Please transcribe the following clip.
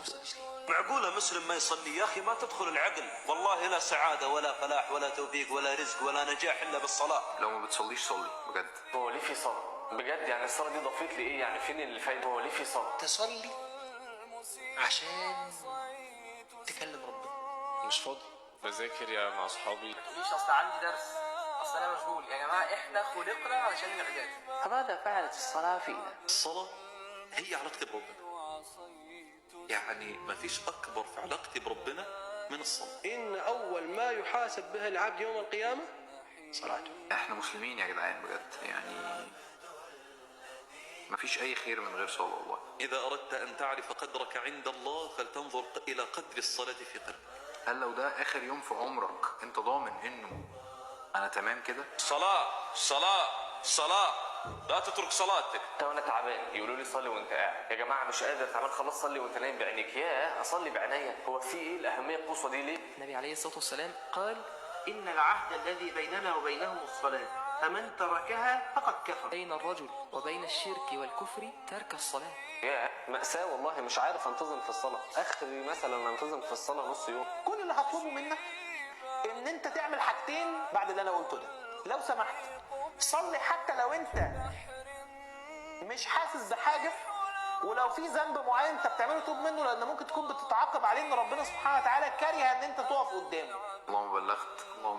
تصليش ليه؟ معقولة مسلم ما يصلي؟ يا أخي ما تدخل العقل، والله لا سعادة ولا فلاح ولا توفيق ولا رزق ولا نجاح إلا بالصلاة. لو ما بتصليش صلي بجد. هو ليه في صلاة؟ بجد يعني الصلاة دي ضافت لي ايه؟ يعني فين الفايدة؟ هو ليه في صلاة؟ تصلي عشان تكلم ربنا. مش فاضي بذاكر يا مع اصحابي. ما تقوليش اصل عندي درس، اصل انا مشغول. يا جماعه احنا خلقنا علشان العباده. فماذا فعلت الصلاة فينا؟ الصلاة هي علاقتي بربنا، يعني ما فيش أكبر في علاقتي بربنا من الصلاة. إن أول ما يحاسب به العبد يوم القيامة صلاته. احنا مسلمين يا جدعان بجد، يعني ما فيش اي خير من غير صلاة والله. إذا أردت أن تعرف قدرك عند الله فلتنظر إلى قدر الصلاة في قلبك. هل لو ده اخر يوم في عمرك انت ضامن انه انا تمام كده؟ صلاة صلاة صلاة، لا تترك صلاتك. طب انا تعبان يقولوا لي صلي وانت قاعد. يا جماعة مش قادر تعبان، خلاص صلي وانت نايم بعينيك. يا اصلي بعينيا، هو في ايه الأهمية القصوى دي ليه؟ النبي عليه الصلاة والسلام قال: إن العهد الذي بيننا وبينهم الصلاة، فمن تركها فقد كفر. بين الرجل وبين الشرك والكفر ترك الصلاة. يا مأساة والله، مش عارف انتظم في الصلاة. اخري مثلا انتظم في الصلاة نص يوم. كل اللي هطلبه منك ان انت تعمل حاجتين بعد اللي انا قلته ده. لو سمحت صلي حتى لو انت مش حاسس بحاجه، ولو في ذنب معين انت بتعمله توب منه، لان ممكن تكون بتتعاقب عليه ان ربنا سبحانه وتعالى كاره ان انت تقف قدامه. اللهم بلغت. اللهم